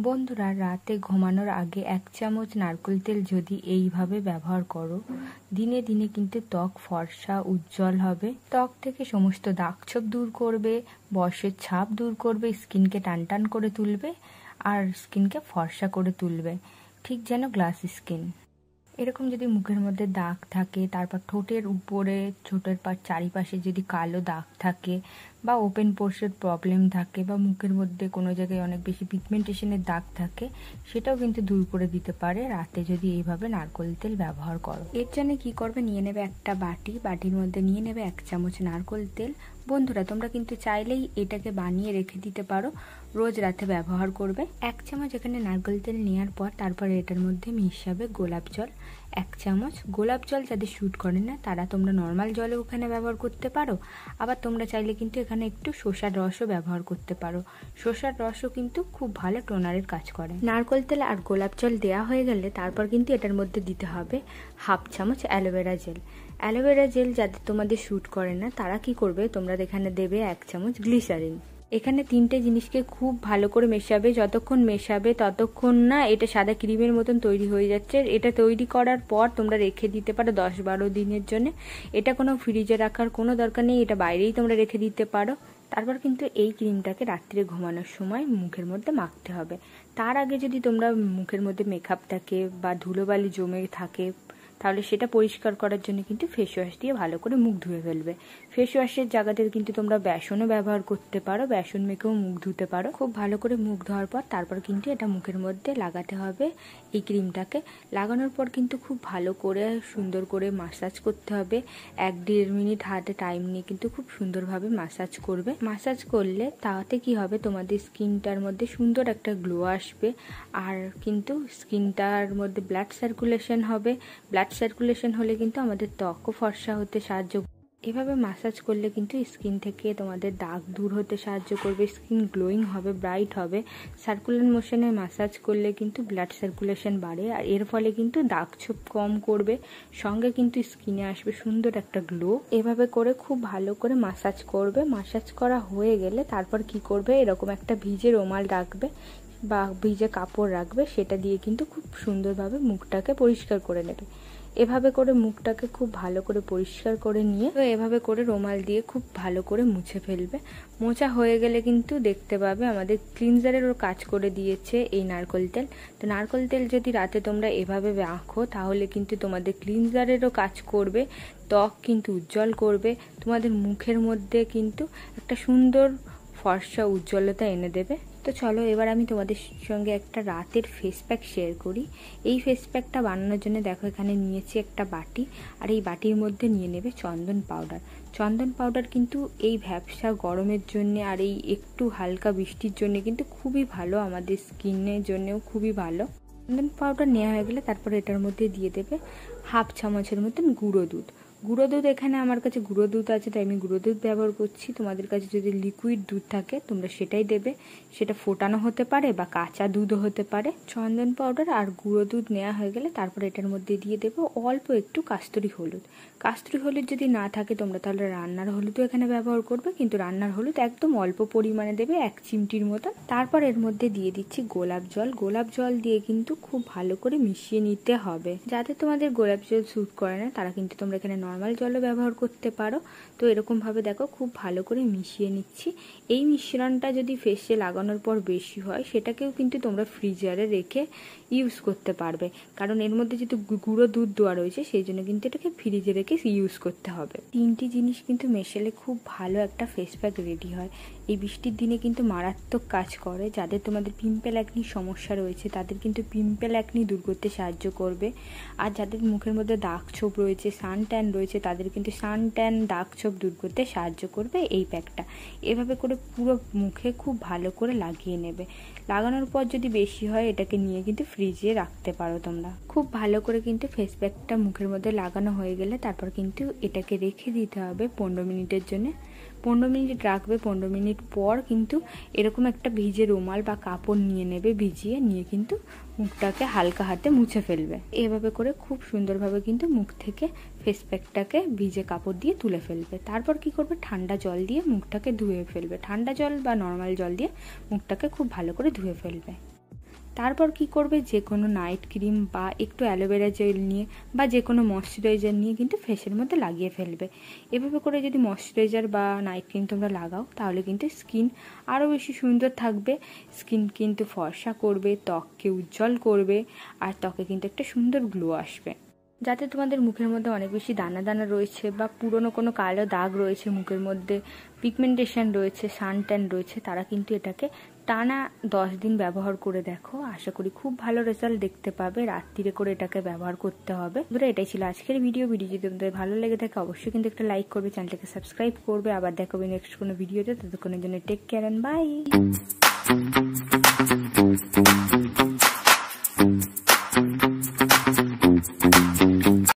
বন্ধুরা, রাতে ঘুমানোর আগে 1 চামচ নারকেল তেল যদি এইভাবে ব্যবহার করো, দিনে দিনে কিন্তু ত্বক ফর্সা উজ্জ্বল হবে। ত্বক থেকে সমস্ত দাগছোপ দূর করবে, বয়সের ছাপ দূর করবে, স্কিনকে টানটান করে তুলবে আর স্কিনকে ফর্সা করে তুলবে, ঠিক যেন গ্লাস স্কিন। এরকম যদি মুখের মধ্যে দাগ থাকে, তারপর ঠোঁটের উপরে ঠোঁটের চারিপাশে যদি কালো দাগ থাকে বা ওপেন পোর্সের প্রবলেম থাকে বা মুখের মধ্যে কোনো জায়গায় অনেক বেশি পিগমেন্টেশনের দাগ থাকে, সেটাও কিন্তু দূর করে দিতে পারে রাতে যদি এইভাবে নারকেল তেল ব্যবহার করো। এর জন্য কি করবে, নিয়ে নেবে একটা বাটির মধ্যে নিয়ে নেবে 1 চামচ নারকেল তেল। বন্ধুরা, তোমরা কিন্তু চাইলেই এটাকে বানিয়ে রেখে দিতে পারো, রোজ রাতে ব্যবহার করবে। 1 চামচ এখানে নারকেল তেল নেওয়ার পর তারপরে এটার মধ্যে মিশাবে গোলাপ জল 1 চামচ। গোলাপ জল যাদের শ্যুট করে না তারা তোমরা নর্মাল জলও ওখানে ব্যবহার করতে পারো, আবার তোমরা চাইলে কিন্তু এখানে একটু শসার রসও ব্যবহার করতে পারো। শসার রসও কিন্তু খুব ভালো টোনারের কাজ করে। নারকেল তেল আর গোলাপ জল দেওয়া হয়ে গেলে তারপর কিন্তু এটার মধ্যে দিতে হবে 1/2 চামচ অ্যালোভেরা জেল। অ্যালোভেরা জেল যাদের তোমাদের শ্যুট করে না তারা কি করবে, তোমরা এখানে দেবে 1 চামচ গ্লিসারিন। এখানে 3টে জিনিসকে খুব ভালো করে মেশাবে। যতক্ষণ মেশাবে ততক্ষণ না এটা সাদা ক্রিমের মতন তৈরি হয়ে যাচ্ছে। এটা তৈরি করার পর তোমরা রেখে দিতে পারো 10-12 দিনের জন্য। এটা কোনো ফ্রিজে রাখার কোনো দরকার নেই, এটা বাইরেই তোমরা রেখে দিতে পারো। তারপর কিন্তু এই ক্রিমটাকে রাত্রে ঘুমানোর সময় মুখের মধ্যে মাখতে হবে। তার আগে যদি তোমরা মুখের মধ্যে মেকআপ থাকে বা ধুলোবালি জমে থাকে, তাহলে সেটা পরিষ্কার করার জন্য কিন্তু ফেস ওয়াশ দিয়ে ভালো করে মুখ ধুয়ে ফেলবে। ফেস ওয়াশের জায়গাতে কিন্তু তোমরা বেসনও ব্যবহার করতে পারো, বেসন মেখেও মুখ ধুতে পারো। খুব ভালো করে মুখ ধোয়ার পর তারপর কিন্তু এটা মুখের মধ্যে লাগাতে হবে। এই ক্রিমটাকে লাগানোর পর কিন্তু খুব ভালো করে সুন্দর করে মাসাজ করতে হবে। 1-1.5 মিনিট হাতে টাইম নিয়ে কিন্তু খুব সুন্দরভাবে মাসাজ করবে। মাসাজ করলে তাতে কি হবে, তোমাদের স্কিনটার মধ্যে সুন্দর একটা গ্লো আসবে, আর কিন্তু স্কিনটার মধ্যে ব্লাড সার্কুলেশন হবে। ব্লাড সার্কুলেশন হলে কিন্তু আমাদের ত্বকও ফর্সা হতে সাহায্য। এভাবে মাসাজ করলে কিন্তু স্কিন থেকে তোমাদের দাগ দূর হতে সাহায্য করবে, স্কিন গ্লোয়িং হবে, ব্রাইট হবে। সার্কুলার মোশনে মাসাজ করলে কিন্তু ব্লাড সার্কুলেশন বাড়ে, আর এর ফলে কিন্তু দাগ ছোপ কম করবে, সঙ্গে কিন্তু স্কিনে আসবে সুন্দর একটা গ্লো। এভাবে করে খুব ভালো করে মাসাজ করবে। মাসাজ করা হয়ে গেলে তারপর কি করবে, এরকম একটা ভিজে রুমাল রাখবে বা ভিজে কাপড় রাখবে, সেটা দিয়ে কিন্তু খুব সুন্দরভাবে মুখটাকে পরিষ্কার করে নেবে। এভাবে করে মুখটাকে খুব ভালো করে পরিষ্কার করে নিয়ে এভাবে করে রুমাল দিয়ে খুব ভালো করে মুছে ফেলবে। মোছা হয়ে গেলে কিন্তু দেখতে পাবে আমাদের ক্লিনজারেরও কাজ করে দিয়েছে এই নারকেল তেল। তো নারকেল তেল যদি রাতে তোমরা এভাবে মাখো তাহলে কিন্তু তোমাদের ক্লিনজারেরও কাজ করবে, ত্বক কিন্তু উজ্জ্বল করবে, তোমাদের মুখের মধ্যে কিন্তু একটা সুন্দর ফর্সা উজ্জ্বলতা এনে দেবে। তো চলো এবার আমি তোমাদের সঙ্গে একটা রাতের ফেস প্যাক শেয়ার করি। এই ফেস প্যাকটা বানানোর জন্য দেখো এখানে নিয়েছি একটা বাটি, আর এই বাটির মধ্যে নিয়ে নেবে চন্দন পাউডার। চন্দন পাউডার কিন্তু এই ভ্যাপসা গরমের জন্য আর এই একটু হালকা বৃষ্টির জন্য কিন্তু খুবই ভালো, আমাদের স্কিনের জন্যও খুবই ভালো। চন্দন পাউডার নেওয়া হয়ে গেলে তারপরে এটার মধ্যে দিয়ে দেবে 1/2 চামচের মতন গুঁড়ো দুধ। গুঁড়ো দুধ এখানে আমার কাছে গুঁড়ো দুধ আছে তাই আমি গুঁড়ো দুধ ব্যবহার করছি। তোমাদের কাছে যদি লিকুইড দুধ থাকে তোমরা সেটাই দেবে, সেটা ফোটানো হতে পারে বা কাঁচা দুধও হতে পারে। চন্দন পাউডার আর গুঁড়ো দুধ নেওয়া হয়ে গেলে তারপরে এটার মধ্যে দিয়ে দেবো অল্প একটু কাস্তুরি হলুদ। কাস্তুরি হলুদ যদি না থাকে তোমরা তাহলে রান্নার হলুদও এখানে ব্যবহার করবে, কিন্তু রান্নার হলুদ একদম অল্প পরিমাণে দেবে, 1 চিমটির মতন। তারপর এর মধ্যে দিয়ে দিচ্ছি গোলাপ জল। গোলাপ জল দিয়ে কিন্তু খুব ভালো করে মিশিয়ে নিতে হবে। যাতে তোমাদের গোলাপ জল স্যুট করে না তারা কিন্তু তোমরা এখানে নর্মাল জলও ব্যবহার করতে পারো। তো এরকমভাবে দেখো খুব ভালো করে মিশিয়ে নিচ্ছি। এই মিশ্রণটা যদি ফেসে লাগানোর পর বেশি হয় সেটাকেও কিন্তু তোমরা ফ্রিজারে রেখে ইউজ করতে পারবে, কারণ এর মধ্যে যেহেতু গুঁড়ো দুধ দেওয়া রয়েছে সেই জন্য কিন্তু এটাকে ফ্রিজে রেখে ইউজ করতে হবে। 3টি জিনিস কিন্তু মেশালে খুব ভালো একটা ফেস প্যাক রেডি হয়। এই বৃষ্টির দিনে কিন্তু মারাত্মক কাজ করে। যাদের তোমাদের পিম্পল অ্যাকনির সমস্যা রয়েছে তাদের কিন্তু পিম্পল অ্যাকনি দূর করতে সাহায্য করবে, আর যাদের মুখের মধ্যে দাগ ছোপ রয়েছে, সান ট্যান রয়েছে, তাদের কিন্তু সান ট্যান দাগ ছোপ দূর করতে সাহায্য করবে এই প্যাকটা। এভাবে করে পুরো মুখে খুব ভালো করে লাগিয়ে নেবে। লাগানোর পর যদি বেশি হয় এটাকে নিয়ে কিন্তু ফ্রিজে রাখতে পারো তোমরা। খুব ভালো করে কিন্তু ফেস প্যাকটা মুখের মধ্যে লাগানো হয়ে গেলে তারপর কিন্তু এটাকে রেখে দিতে হবে 15 মিনিটের জন্য। 15 মিনিট রাখবে। 15 মিনিট পর কিন্তু এরকম একটা ভিজে রুমাল বা কাপড় নিয়ে নেবে, ভিজিয়ে নিয়ে কিন্তু মুখটাকে হালকা হাতে মুছে ফেলবে। এভাবে করে খুব সুন্দরভাবে কিন্তু মুখ থেকে ফেস প্যাকটাকে ভিজে কাপড় দিয়ে তুলে ফেলবে। তারপর কি করবে, ঠান্ডা জল দিয়ে মুখটাকে ধুয়ে ফেলবে। ঠান্ডা জল বা নর্মাল জল দিয়ে মুখটাকে খুব ভালো করে ধুয়ে ফেলবে। তারপর কি করবে, যে কোনো নাইট ক্রিম বা একটু অ্যালোভেরা জেল নিয়ে বা যে কোনো ময়শ্চারাইজার নিয়ে কিন্তু ফেসের মধ্যে লাগিয়ে ফেলবে। এভাবে করে যদি ময়শ্চারাইজার বা নাইট ক্রিম তোমরা লাগাও তাহলে কিন্তু স্কিন আরও বেশি সুন্দর থাকবে, স্কিন কিন্তু ফর্সা করবে, ত্বককে উজ্জ্বল করবে, আর ত্বকে কিন্তু একটা সুন্দর গ্লো আসবে। যাতে তোমাদের মুখের মধ্যে অনেক বেশি দানা দানা রয়েছে বা পুরনো কোনো কালো দাগ রয়েছে, মুখের মধ্যে পিগমেন্টেশন রয়েছে, সানট্যান রয়েছে, তারা কিন্তু এটাকে টানা 10 দিন ব্যবহার করে দেখো, আশা করি খুব ভালো রেজাল্ট দেখতে পাবে। রাত্রিরে করে এটাকে ব্যবহার করতে হবে। এটাই ছিল আজকের ভিডিও যদি তোমাদের ভালো লেগে থাকে অবশ্যই কিন্তু একটা লাইক করবে, চ্যানেলটাকে সাবস্ক্রাইব করবে। আবার দেখাবে নেক্সট কোনো ভিডিওতে, ততক্ষণের জন্য টেক কেয়ার এন্ড বাই।